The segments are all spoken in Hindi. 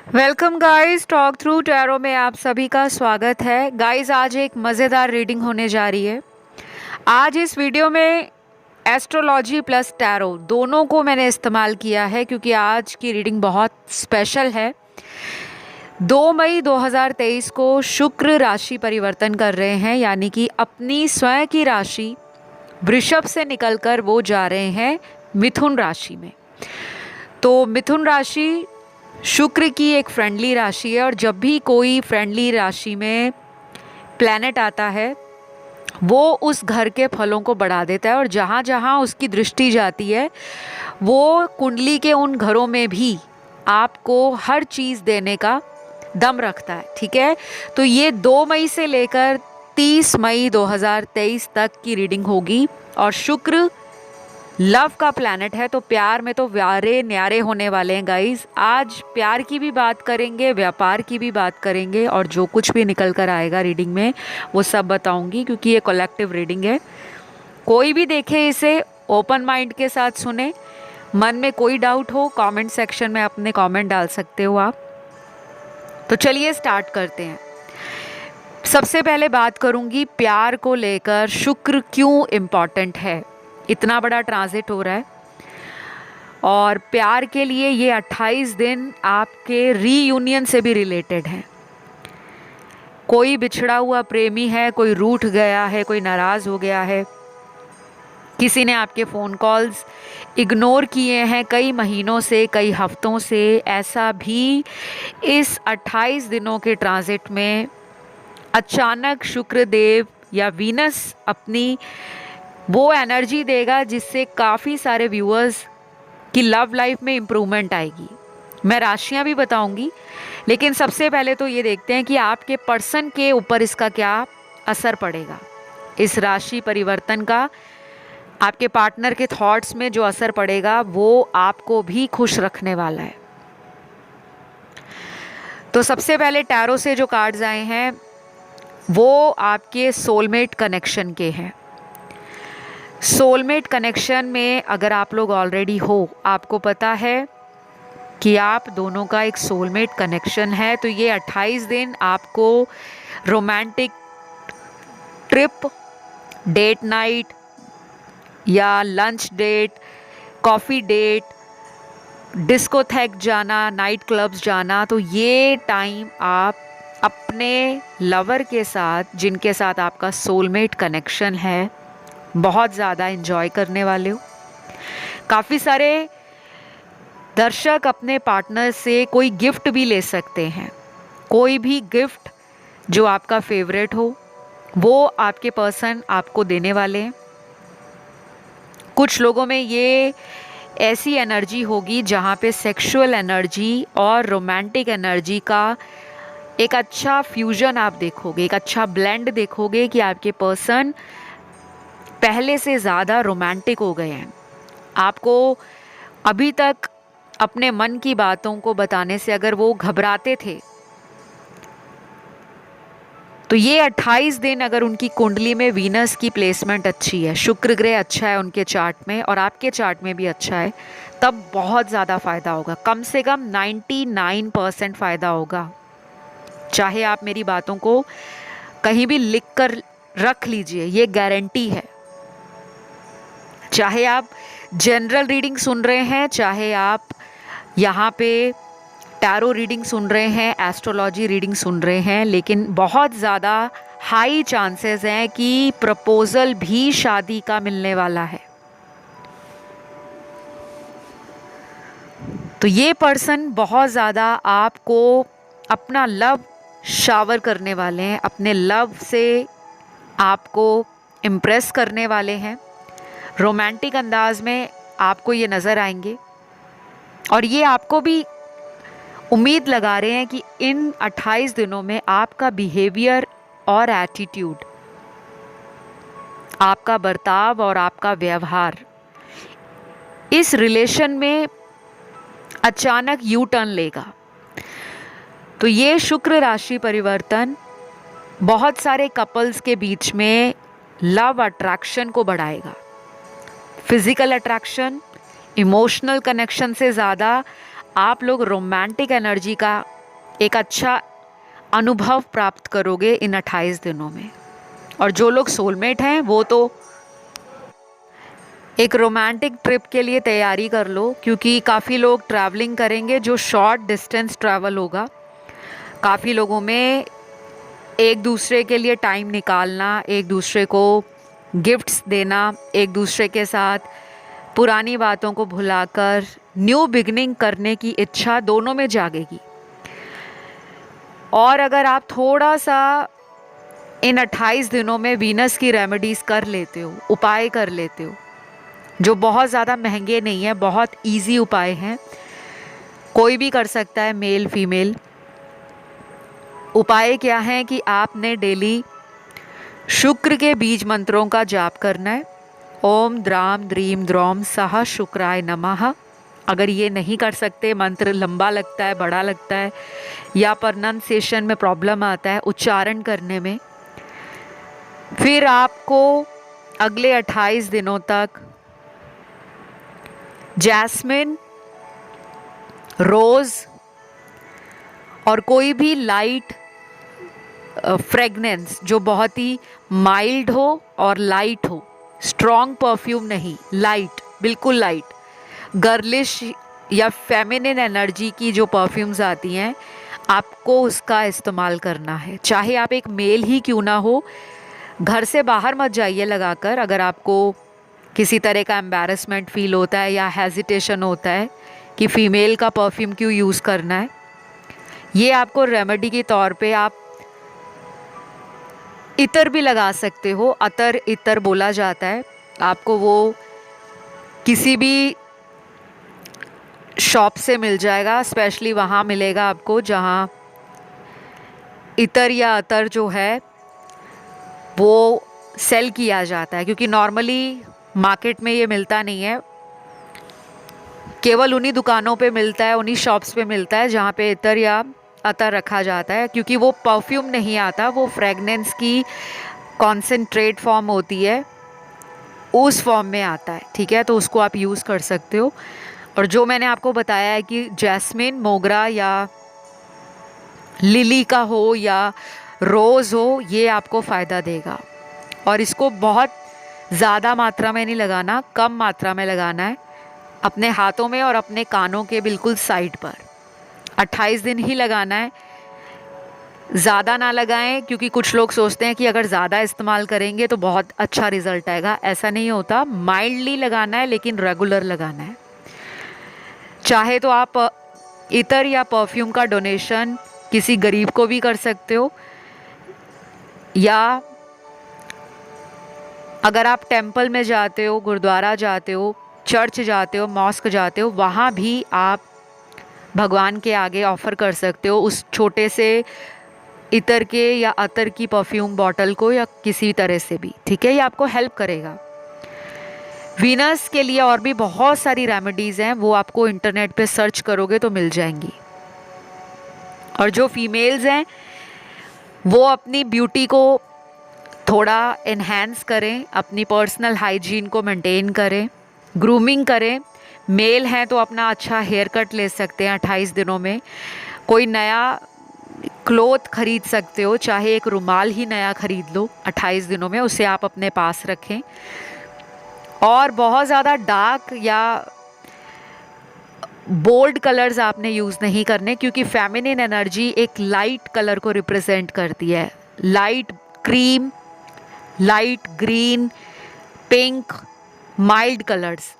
Welcome guys, talk through tarot में आप सभी का स्वागत है। गाइस, आज एक मज़ेदार रीडिंग होने जा रही है। आज इस वीडियो में एस्ट्रोलॉजी प्लस टैरो दोनों को मैंने इस्तेमाल किया है क्योंकि आज की रीडिंग बहुत स्पेशल है। 2 मई 2023 को शुक्र राशि परिवर्तन कर रहे हैं, यानी कि अपनी स्वयं की राशि वृषभ से निकलकर वो जा रहे हैं मिथुन राशि में। तो मिथुन राशि शुक्र की एक फ्रेंडली राशि है और जब भी कोई फ्रेंडली राशि में प्लैनेट आता है वो उस घर के फलों को बढ़ा देता है और जहाँ जहाँ उसकी दृष्टि जाती है वो कुंडली के उन घरों में भी आपको हर चीज़ देने का दम रखता है। ठीक है, तो ये 2 मई से लेकर 30 मई 2023 तक की रीडिंग होगी और शुक्र लव का प्लैनेट है, तो प्यार में तो व्यारे न्यारे होने वाले हैं गाइस। आज प्यार की भी बात करेंगे, व्यापार की भी बात करेंगे और जो कुछ भी निकल कर आएगा रीडिंग में वो सब बताऊंगी क्योंकि ये कलेक्टिव रीडिंग है। कोई भी देखे इसे ओपन माइंड के साथ सुने। मन में कोई डाउट हो कमेंट सेक्शन में अपने कमेंट डाल सकते हो आप। तो चलिए स्टार्ट करते हैं। सबसे पहले बात करूंगी प्यार को लेकर शुक्र क्यों इम्पॉर्टेंट है। इतना बड़ा ट्रांजिट हो रहा है और प्यार के लिए ये 28 दिन आपके रीयूनियन से भी रिलेटेड हैं। कोई बिछड़ा हुआ प्रेमी है, कोई रूठ गया है, कोई नाराज़ हो गया है, किसी ने आपके फ़ोन कॉल्स इग्नोर किए हैं कई महीनों से, कई हफ्तों से। ऐसा भी इस 28 दिनों के ट्रांजिट में अचानक शुक्रदेव या वीनस अपनी वो एनर्जी देगा जिससे काफ़ी सारे व्यूअर्स की लव लाइफ में इम्प्रूवमेंट आएगी। मैं राशियां भी बताऊंगी, लेकिन सबसे पहले तो ये देखते हैं कि आपके पर्सन के ऊपर इसका क्या असर पड़ेगा। इस राशि परिवर्तन का आपके पार्टनर के थॉट्स में जो असर पड़ेगा वो आपको भी खुश रखने वाला है। तो सबसे पहले टैरो से जो कार्ड्स आए हैं वो आपके सोलमेट कनेक्शन के हैं। सोलमेट कनेक्शन में अगर आप लोग ऑलरेडी हो, आपको पता है कि आप दोनों का एक सोलमेट कनेक्शन है, तो ये 28 दिन आपको रोमांटिक ट्रिप, डेट नाइट या lunch date, coffee date, discotheque जाना, नाइट क्लब्स जाना, तो ये टाइम आप अपने लवर के साथ, जिनके साथ आपका सोलमेट कनेक्शन है, बहुत ज़्यादा एंजॉय करने वाले हो। काफ़ी सारे दर्शक अपने पार्टनर से कोई गिफ्ट भी ले सकते हैं। कोई भी गिफ्ट जो आपका फेवरेट हो वो आपके पर्सन आपको देने वाले हैं। कुछ लोगों में ये ऐसी एनर्जी होगी जहाँ पे सेक्सुअल एनर्जी और रोमांटिक एनर्जी का एक अच्छा फ्यूजन आप देखोगे, एक अच्छा ब्लेंड देखोगे कि आपके पर्सन पहले से ज़्यादा रोमांटिक हो गए हैं। आपको अभी तक अपने मन की बातों को बताने से अगर वो घबराते थे, तो ये 28 दिन अगर उनकी कुंडली में वीनस की प्लेसमेंट अच्छी है, शुक्र ग्रह अच्छा है उनके चार्ट में और आपके चार्ट में भी अच्छा है, तब बहुत ज़्यादा फ़ायदा होगा। कम से कम 99% फ़ायदा होगा। चाहे आप मेरी बातों को कहीं भी लिख कर रख लीजिए, ये गारंटी है। चाहे आप जनरल रीडिंग सुन रहे हैं, चाहे आप यहाँ पे टैरो रीडिंग सुन रहे हैं, एस्ट्रोलॉजी रीडिंग सुन रहे हैं, लेकिन बहुत ज़्यादा हाई चांसेस हैं कि प्रपोजल भी शादी का मिलने वाला है। तो ये पर्सन बहुत ज़्यादा आपको अपना लव शावर करने वाले हैं, अपने लव से आपको इम्प्रेस करने वाले हैं। रोमांटिक अंदाज में आपको ये नज़र आएंगे और ये आपको भी उम्मीद लगा रहे हैं कि इन 28 दिनों में आपका बिहेवियर और एटीट्यूड, आपका बर्ताव और आपका व्यवहार इस रिलेशन में अचानक यू टर्न लेगा। तो ये शुक्र राशि परिवर्तन बहुत सारे कपल्स के बीच में लव अट्रैक्शन को बढ़ाएगा। फिजिकल अट्रैक्शन, इमोशनल कनेक्शन से ज़्यादा आप लोग रोमांटिक एनर्जी का एक अच्छा अनुभव प्राप्त करोगे इन 28 दिनों में। और जो लोग सोलमेट हैं वो तो एक रोमांटिक ट्रिप के लिए तैयारी कर लो, क्योंकि काफ़ी लोग ट्रैवलिंग करेंगे जो शॉर्ट डिस्टेंस ट्रैवल होगा। काफ़ी लोगों में एक दूसरे के लिए टाइम निकालना, एक दूसरे को गिफ्ट्स देना, एक दूसरे के साथ पुरानी बातों को भुलाकर न्यू बिगनिंग करने की इच्छा दोनों में जागेगी। और अगर आप थोड़ा सा इन 28 दिनों में वीनस की रेमेडीज़ कर लेते हो, उपाय कर लेते हो, जो बहुत ज़्यादा महंगे नहीं है, बहुत इजी उपाय हैं, कोई भी कर सकता है, मेल फीमेल। उपाय क्या है कि आपने डेली शुक्र के बीज मंत्रों का जाप करना है। ओम द्राम द्रीम द्रौम सह शुक्राय नमः। अगर ये नहीं कर सकते, मंत्र लंबा लगता है, बड़ा लगता है, या प्रोनाउंसिएशन में प्रॉब्लम आता है उच्चारण करने में, फिर आपको अगले 28 दिनों तक जैस्मिन, रोज़ और कोई भी लाइट फ्रेगनेंस जो बहुत ही माइल्ड हो और लाइट हो, स्ट्रॉन्ग परफ्यूम नहीं, लाइट, बिल्कुल लाइट, गर्लिश या फेमिनिन एनर्जी की जो परफ्यूम्स आती हैं, आपको उसका इस्तेमाल करना है। चाहे आप एक मेल ही क्यों ना हो, घर से बाहर मत जाइए लगाकर। अगर आपको किसी तरह का एम्बैरेसमेंट फील होता है या हेजिटेशन होता है कि फ़ीमेल का परफ्यूम क्यों यूज़ करना है, ये आपको रेमेडी के तौर पे आप इतर भी लगा सकते हो। अतर इतर बोला जाता है। आपको वो किसी भी शॉप से मिल जाएगा, स्पेशली वहाँ मिलेगा आपको जहाँ इतर या अतर जो है वो सेल किया जाता है, क्योंकि नॉर्मली मार्केट में ये मिलता नहीं है। केवल उन्हीं दुकानों पे मिलता है, उन्हीं शॉप्स पे मिलता है जहाँ पे इतर या अतर रखा जाता है, क्योंकि वो परफ्यूम नहीं आता, वो फ्रेगनेंस की कॉन्सेंट्रेट फॉर्म होती है, उस फॉर्म में आता है। ठीक है, तो उसको आप यूज़ कर सकते हो। और जो मैंने आपको बताया है कि जैस्मिन, मोगरा या लिली का हो या रोज़ हो, ये आपको फ़ायदा देगा। और इसको बहुत ज़्यादा मात्रा में नहीं लगाना, कम मात्रा में लगाना है, अपने हाथों में और अपने कानों के बिल्कुल साइड पर। 28 दिन ही लगाना है, ज़्यादा ना लगाएं, क्योंकि कुछ लोग सोचते हैं कि अगर ज़्यादा इस्तेमाल करेंगे तो बहुत अच्छा रिज़ल्ट आएगा। ऐसा नहीं होता, माइल्डली लगाना है लेकिन रेगुलर लगाना है। चाहे तो आप इतर या परफ्यूम का डोनेशन किसी गरीब को भी कर सकते हो, या अगर आप टेंपल में जाते हो, गुरुद्वारा जाते हो, चर्च जाते हो, मॉस्क जाते हो, वहाँ भी आप भगवान के आगे ऑफ़र कर सकते हो उस छोटे से इतर के या अतर की परफ्यूम बॉटल को, या किसी तरह से भी। ठीक है, ये आपको हेल्प करेगा। वीनस के लिए और भी बहुत सारी रेमेडीज़ हैं, वो आपको इंटरनेट पे सर्च करोगे तो मिल जाएंगी। और जो फीमेल्स हैं वो अपनी ब्यूटी को थोड़ा इन्हेंस करें, अपनी पर्सनल हाइजीन को मेंटेन करें, ग्रूमिंग करें। मेल हैं तो अपना अच्छा हेयर कट ले सकते हैं 28 दिनों में। कोई नया क्लोथ खरीद सकते हो, चाहे एक रुमाल ही नया खरीद लो 28 दिनों में, उसे आप अपने पास रखें। और बहुत ज़्यादा डार्क या बोल्ड कलर्स आपने यूज़ नहीं करने, क्योंकि फेमिनिन एनर्जी एक लाइट कलर को रिप्रेजेंट करती है। Light cream, light green, pink, mild colours.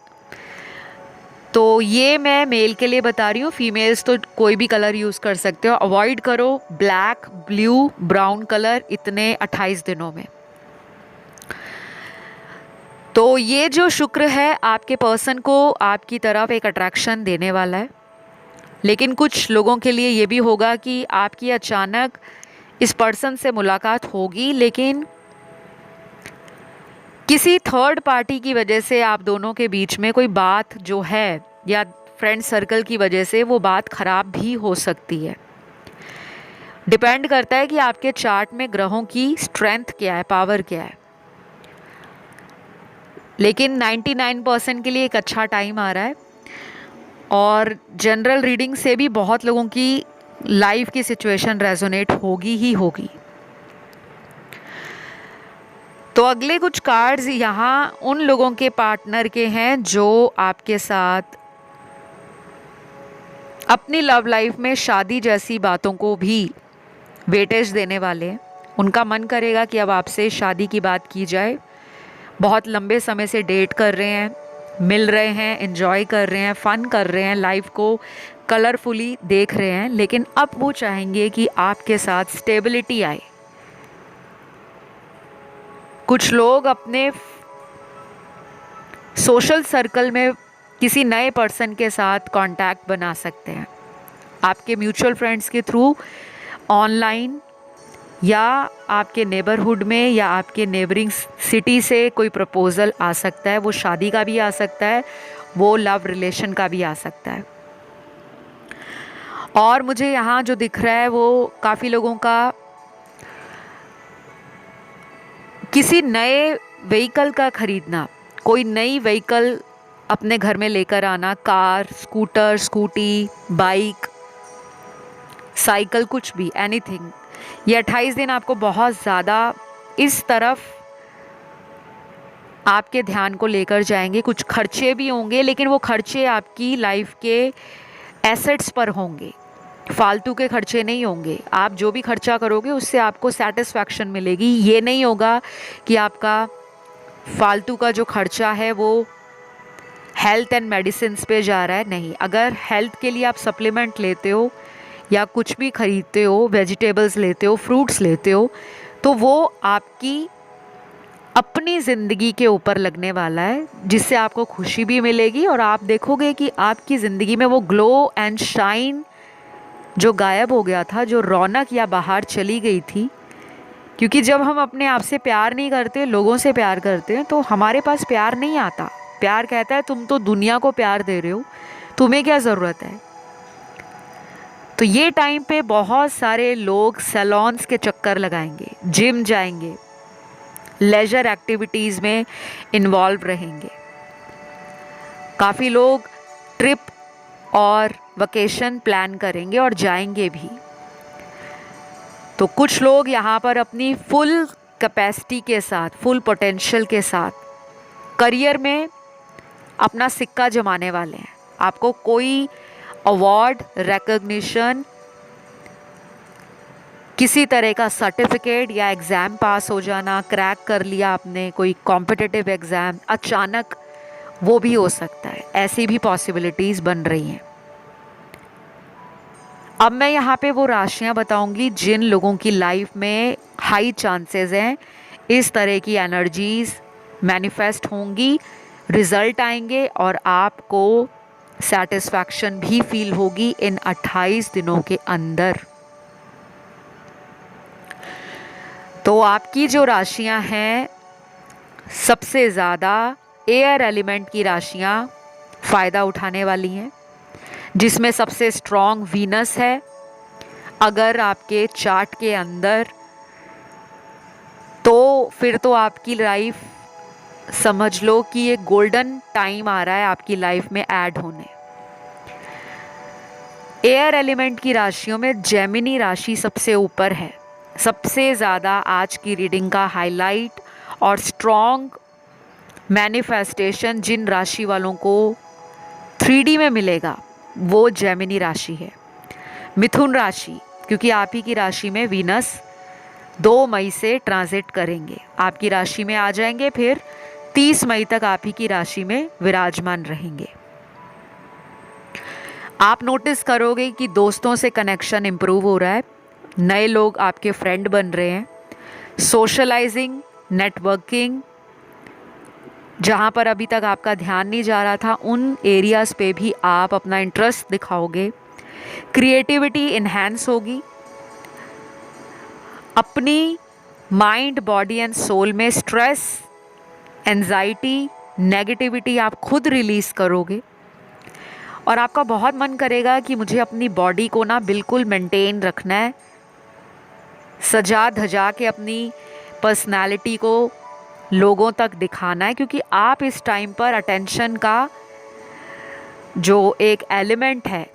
तो ये मैं मेल के लिए बता रही हूँ, फीमेल्स तो कोई भी कलर यूज़ कर सकते हो। अवॉइड करो ब्लैक, ब्लू, ब्राउन कलर इतने 28 दिनों में। तो ये जो शुक्र है आपके पर्सन को आपकी तरफ एक अट्रैक्शन देने वाला है, लेकिन कुछ लोगों के लिए ये भी होगा कि आपकी अचानक इस पर्सन से मुलाकात होगी, लेकिन किसी थर्ड पार्टी की वजह से आप दोनों के बीच में कोई बात जो है, या फ्रेंड सर्कल की वजह से वो बात ख़राब भी हो सकती है। डिपेंड करता है कि आपके चार्ट में ग्रहों की स्ट्रेंथ क्या है, पावर क्या है। लेकिन 99% के लिए एक अच्छा टाइम आ रहा है। और जनरल रीडिंग से भी बहुत लोगों की लाइफ की सिचुएशन रेजोनेट होगी ही होगी। तो अगले कुछ कार्ड्स यहाँ उन लोगों के पार्टनर के हैं जो आपके साथ अपनी लव लाइफ में शादी जैसी बातों को भी वेटेज देने वाले हैं। उनका मन करेगा कि अब आपसे शादी की बात की जाए। बहुत लंबे समय से डेट कर रहे हैं, मिल रहे हैं, एंजॉय कर रहे हैं, फन कर रहे हैं, लाइफ को कलरफुली देख रहे हैं, लेकिन अब वो चाहेंगे कि आपके साथ स्टेबिलिटी आए। कुछ लोग अपने सोशल सर्कल में किसी नए पर्सन के साथ कांटेक्ट बना सकते हैं, आपके म्यूचुअल फ्रेंड्स के थ्रू, ऑनलाइन, या आपके नेबरहुड में या आपके नेबरिंग सिटी से कोई प्रपोज़ल आ सकता है। वो शादी का भी आ सकता है, वो लव रिलेशन का भी आ सकता है। और मुझे यहाँ जो दिख रहा है वो काफ़ी लोगों का किसी नए व्हीकल का खरीदना, कोई नई व्हीकल अपने घर में लेकर आना, car, scooter, scooty, bike, cycle, कुछ भी, एनीथिंग। ये 28 दिन आपको बहुत ज़्यादा इस तरफ आपके ध्यान को लेकर जाएंगे। कुछ खर्चे भी होंगे, लेकिन वो खर्चे आपकी लाइफ के एसेट्स पर होंगे, फालतू के खर्चे नहीं होंगे। आप जो भी खर्चा करोगे उससे आपको सेटिस्फैक्शन मिलेगी। ये नहीं होगा कि आपका फालतू का जो खर्चा है वो हेल्थ एंड मेडिसिन्स पे जा रहा है। नहीं, अगर हेल्थ के लिए आप सप्लीमेंट लेते हो या कुछ भी खरीदते हो, वेजिटेबल्स लेते हो, फ्रूट्स लेते हो, तो वो आपकी अपनी ज़िंदगी के ऊपर लगने वाला है, जिससे आपको खुशी भी मिलेगी और आप देखोगे कि आपकी ज़िंदगी में वो ग्लो एंड शाइन जो गायब हो गया था, जो रौनक या बाहर चली गई थी। क्योंकि जब हम अपने आप से प्यार नहीं करते, लोगों से प्यार करते हैं, तो हमारे पास प्यार नहीं आता। प्यार कहता है तुम तो दुनिया को प्यार दे रहे हो, तुम्हें क्या ज़रूरत है। तो ये टाइम पे बहुत सारे लोग सैलून्स के चक्कर लगाएंगे, जिम जाएंगे, लेजर एक्टिविटीज़ में इन्वॉल्व रहेंगे। काफ़ी लोग ट्रिप और वकेशन प्लान करेंगे और जाएंगे भी। तो कुछ लोग यहाँ पर अपनी फुल कैपेसिटी के साथ, फुल पोटेंशियल के साथ करियर में अपना सिक्का जमाने वाले हैं। आपको कोई अवार्ड, रिकॉग्निशन, किसी तरह का सर्टिफिकेट या एग्ज़ाम पास हो जाना, क्रैक कर लिया आपने कोई कॉम्पिटिटिव एग्ज़ाम, अचानक वो भी हो सकता है। ऐसी भी पॉसिबिलिटीज़ बन रही हैं। अब मैं यहाँ पे वो राशियाँ बताऊँगी जिन लोगों की लाइफ में हाई चांसेस हैं इस तरह की एनर्जीज़ मैनिफेस्ट होंगी, रिज़ल्ट आएंगे और आपको सेटिस्फैक्शन भी फील होगी इन 28 दिनों के अंदर। तो आपकी जो राशियां हैं, सबसे ज़्यादा एयर एलिमेंट की राशियां फ़ायदा उठाने वाली हैं, जिसमें सबसे स्ट्रॉन्ग वीनस है। अगर आपके चार्ट के अंदर, तो फिर तो आपकी लाइफ समझ लो कि ये गोल्डन टाइम आ रहा है आपकी लाइफ में ऐड होने। एयर एलिमेंट की राशियों में जेमिनी राशि सबसे ऊपर है। सबसे ज़्यादा आज की रीडिंग का हाईलाइट और स्ट्रॉन्ग मैनिफेस्टेशन जिन राशि वालों को 3D में मिलेगा वो जेमिनी राशि है। मिथुन राशि, क्योंकि आप ही की राशि में वीनस 2 मई से ट्रांजिट करेंगे, आपकी राशि में आ जाएंगे, फिर 30 मई तक आप ही की राशि में विराजमान रहेंगे। आप नोटिस करोगे कि दोस्तों से कनेक्शन इम्प्रूव हो रहा है, नए लोग आपके फ्रेंड बन रहे हैं। सोशलाइजिंग, नेटवर्किंग, जहाँ पर अभी तक आपका ध्यान नहीं जा रहा था, उन एरियाज़ पे भी आप अपना इंटरेस्ट दिखाओगे। क्रिएटिविटी इन्हेंस होगी। अपनी माइंड, बॉडी एंड सोल में स्ट्रेस, एंजाइटी, नेगेटिविटी आप खुद रिलीज़ करोगे और आपका बहुत मन करेगा कि मुझे अपनी बॉडी को ना बिल्कुल मेंटेन रखना है, सजा धजा के अपनी पर्सनालिटी को लोगों तक दिखाना है, क्योंकि आप इस टाइम पर अटेंशन का जो एक एलिमेंट है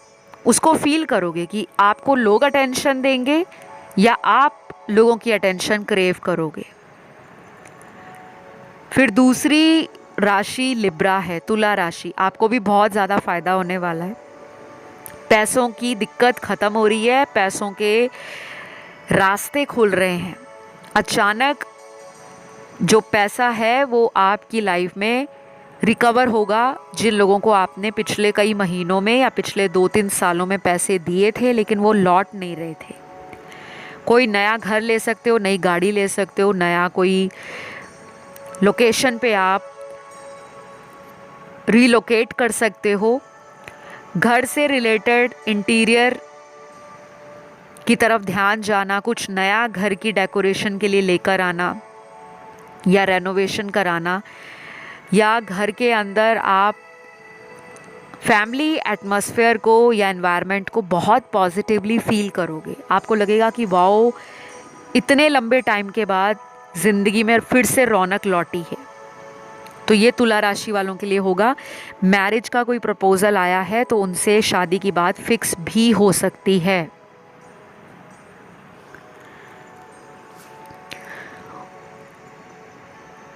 उसको फील करोगे कि आपको लोग अटेंशन देंगे या आप लोगों की अटेंशन क्रेव करोगे। फिर दूसरी राशि लिब्रा है, तुला राशि। आपको भी बहुत ज़्यादा फायदा होने वाला है। पैसों की दिक्कत ख़त्म हो रही है, पैसों के रास्ते खुल रहे हैं। अचानक जो पैसा है वो आपकी लाइफ में रिकवर होगा। जिन लोगों को आपने पिछले कई महीनों में या पिछले 2-3 सालों में पैसे दिए थे लेकिन वो लौट नहीं रहे थे, कोई नया घर ले सकते हो, नई गाड़ी ले सकते हो, नया कोई लोकेशन पे आप रीलोकेट कर सकते हो। घर से रिलेटेड इंटीरियर की तरफ ध्यान जाना, कुछ नया घर की डेकोरेशन के लिए लेकर आना या रेनोवेशन कराना, या घर के अंदर आप फैमिली एटमॉस्फेयर को या एनवायरनमेंट को बहुत पॉजिटिवली फील करोगे। आपको लगेगा कि वाओ, इतने लंबे टाइम के बाद ज़िंदगी में फिर से रौनक लौटी है। तो ये तुला राशि वालों के लिए होगा। मैरिज का कोई प्रपोजल आया है तो उनसे शादी की बात फिक्स भी हो सकती है।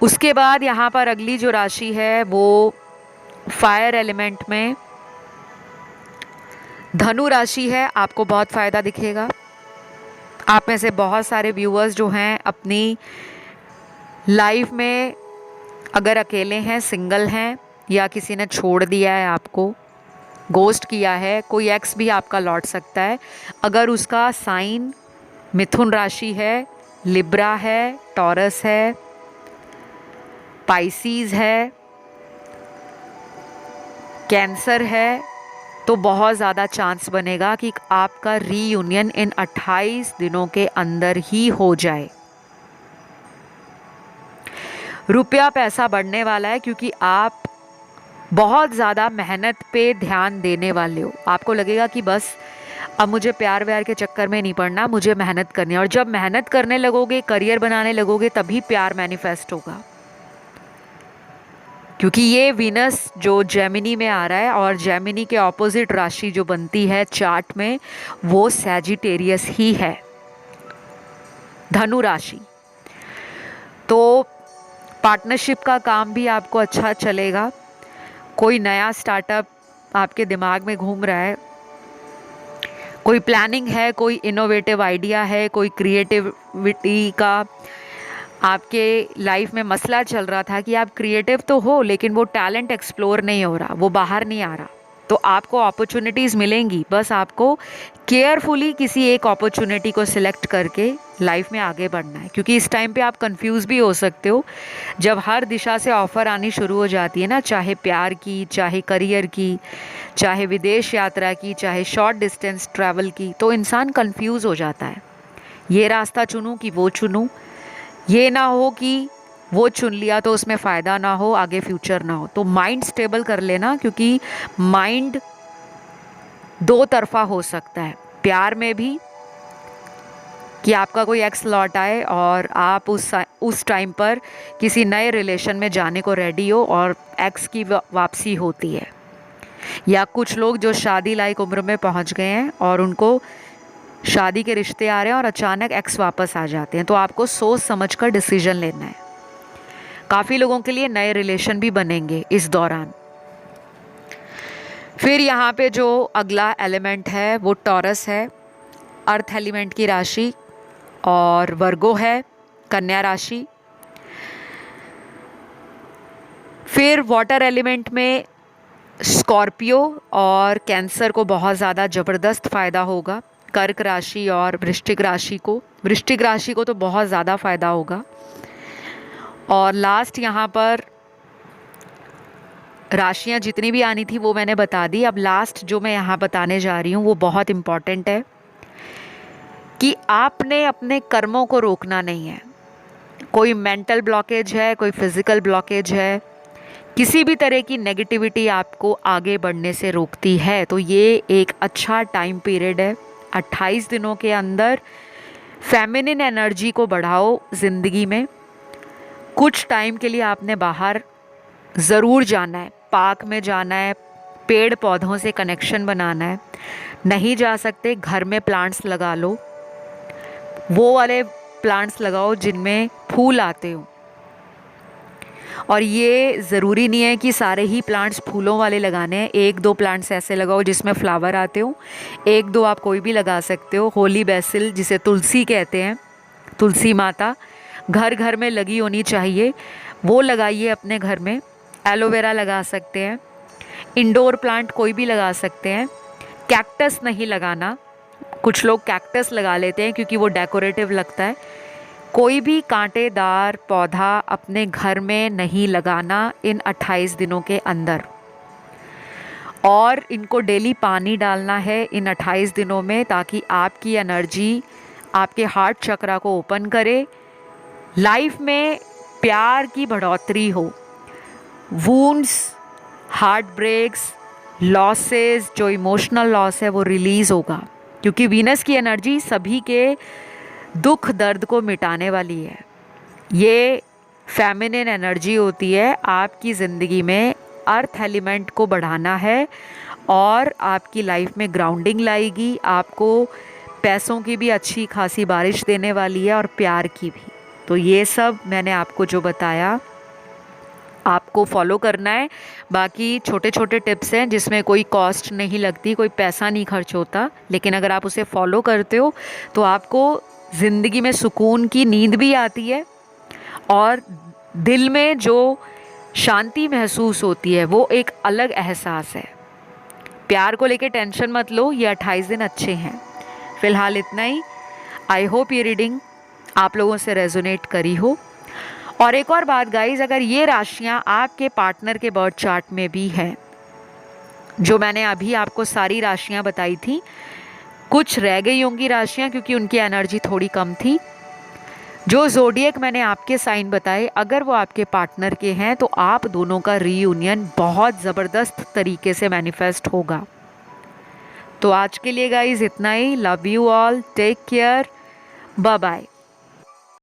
उसके बाद यहाँ पर अगली जो राशि है वो फायर एलिमेंट में धनु राशि है। आपको बहुत फ़ायदा दिखेगा। आप में से बहुत सारे व्यूअर्स जो हैं अपनी लाइफ में अगर अकेले हैं, सिंगल हैं, या किसी ने छोड़ दिया है, आपको गोस्ट किया है, कोई एक्स भी आपका लौट सकता है। अगर उसका साइन मिथुन राशि है, लिब्रा है, टॉरस है, पाइसीज है, कैंसर है, तो बहुत ज़्यादा चांस बनेगा कि आपका रीयूनियन इन 28 दिनों के अंदर ही हो जाए। रुपया पैसा बढ़ने वाला है क्योंकि आप बहुत ज़्यादा मेहनत पे ध्यान देने वाले हो। आपको लगेगा कि बस अब मुझे प्यार व्यार के चक्कर में नहीं पड़ना, मुझे मेहनत करनी है। और जब मेहनत करने लगोगे, करियर बनाने लगोगे, तभी प्यार मैनिफेस्ट होगा। क्योंकि ये वीनस जो जेमिनी में आ रहा है और जेमिनी के ऑपोजिट राशि जो बनती है चार्ट में वो सैजिटेरियस ही है, धनु राशि। तो पार्टनरशिप का काम भी आपको अच्छा चलेगा। कोई नया स्टार्टअप आपके दिमाग में घूम रहा है, कोई प्लानिंग है, कोई इनोवेटिव आइडिया है, कोई क्रिएटिविटी का आपके लाइफ में मसला चल रहा था कि आप क्रिएटिव तो हो लेकिन वो टैलेंट एक्सप्लोर नहीं हो रहा, वो बाहर नहीं आ रहा। तो आपको अपॉर्चुनिटीज़ मिलेंगी, बस आपको केयरफुली किसी एक अपॉर्चुनिटी को सिलेक्ट करके लाइफ में आगे बढ़ना है। क्योंकि इस टाइम पे आप कंफ्यूज भी हो सकते हो जब हर दिशा से ऑफ़र आनी शुरू हो जाती है ना, चाहे प्यार की, चाहे करियर की, चाहे विदेश यात्रा की, चाहे शॉर्ट डिस्टेंस ट्रैवल की, तो इंसान कंफ्यूज हो जाता है। ये रास्ता चुनूं कि वो चुनूं, ये ना हो कि वो चुन लिया तो उसमें फ़ायदा ना हो, आगे फ्यूचर ना हो। तो माइंड स्टेबल कर लेना, क्योंकि माइंड दो तरफा हो सकता है। प्यार में भी कि आपका कोई एक्स लौट आए और आप उस टाइम पर किसी नए रिलेशन में जाने को रेडी हो और एक्स की वापसी होती है। या कुछ लोग जो शादी लायक उम्र में पहुंच गए हैं और उनको शादी के रिश्ते आ रहे हैं और अचानक एक्स वापस आ जाते हैं, तो आपको सोच समझ कर डिसीजन लेना है। काफ़ी लोगों के लिए नए रिलेशन भी बनेंगे इस दौरान। फिर यहाँ पे जो अगला एलिमेंट है वो टॉरस है, अर्थ एलिमेंट की राशि, और वर्गो है, कन्या राशि। फिर वाटर एलिमेंट में स्कॉर्पियो और कैंसर को बहुत ज़्यादा ज़बरदस्त फ़ायदा होगा। कर्क राशि और वृश्चिक राशि को तो बहुत ज़्यादा फ़ायदा होगा। और लास्ट यहाँ पर राशियाँ जितनी भी आनी थी वो मैंने बता दी। अब लास्ट जो मैं यहाँ बताने जा रही हूँ वो बहुत इम्पॉर्टेंट है कि आपने अपने कर्मों को रोकना नहीं है। कोई मेंटल ब्लॉकेज है, कोई फिज़िकल ब्लॉकेज है, किसी भी तरह की नेगेटिविटी आपको आगे बढ़ने से रोकती है, तो ये एक अच्छा टाइम पीरियड है। 28 दिनों के अंदर फेमिनिन एनर्जी को बढ़ाओ ज़िंदगी में। कुछ टाइम के लिए आपने बाहर ज़रूर जाना है, पार्क में जाना है, पेड़ पौधों से कनेक्शन बनाना है। नहीं जा सकते, घर में प्लांट्स लगा लो, वो वाले प्लांट्स लगाओ जिनमें फूल आते हो। और ये ज़रूरी नहीं है कि सारे ही प्लांट्स फूलों वाले लगाने हैं, एक दो प्लांट्स ऐसे लगाओ जिसमें फ्लावर आते हो, एक दो आप कोई भी लगा सकते हो। होली बेसिल जिसे तुलसी कहते हैं, तुलसी माता घर घर में लगी होनी चाहिए, वो लगाइए अपने घर में। एलोवेरा लगा सकते हैं, इंडोर प्लांट कोई भी लगा सकते हैं। कैक्टस नहीं लगाना, कुछ लोग कैक्टस लगा लेते हैं क्योंकि वो डेकोरेटिव लगता है। कोई भी कांटेदार पौधा अपने घर में नहीं लगाना इन 28 दिनों के अंदर, और इनको डेली पानी डालना है इन 28 दिनों में, ताकि आपकी एनर्जी आपके हार्ट चक्रा को ओपन करे, लाइफ में प्यार की बढ़ोतरी हो, वूंड्स, हार्ट ब्रेक्स, लॉसेस, जो इमोशनल लॉस है वो रिलीज़ होगा, क्योंकि वीनस की एनर्जी सभी के दुख दर्द को मिटाने वाली है। ये फेमिनिन एनर्जी होती है, आपकी ज़िंदगी में अर्थ एलिमेंट को बढ़ाना है और आपकी लाइफ में ग्राउंडिंग लाएगी, आपको पैसों की भी अच्छी खासी बारिश देने वाली है और प्यार की भी। तो ये सब मैंने आपको जो बताया आपको फॉलो करना है। बाकी छोटे छोटे टिप्स हैं जिसमें कोई कॉस्ट नहीं लगती, कोई पैसा नहीं खर्च होता, लेकिन अगर आप उसे फॉलो करते हो तो आपको ज़िंदगी में सुकून की नींद भी आती है और दिल में जो शांति महसूस होती है वो एक अलग एहसास है। प्यार को लेके टेंशन मत लो, ये 28 दिन अच्छे हैं। फ़िलहाल इतना ही। आई होप ये रीडिंग आप लोगों से रेजोनेट करी हो। और एक और बात गाइज, अगर ये राशियाँ आपके पार्टनर के बर्थ चार्ट में भी हैं, जो मैंने अभी आपको सारी राशियाँ बताई थी, कुछ रह गई होंगी राशियाँ क्योंकि उनकी एनर्जी थोड़ी कम थी, जो ज़ोडिएक मैंने आपके साइन बताए, अगर वो आपके पार्टनर के हैं तो आप दोनों का रीयूनियन बहुत ज़बरदस्त तरीके से मैनिफेस्ट होगा। तो आज के लिए गाइज इतना ही। Love you all, take care, bye bye.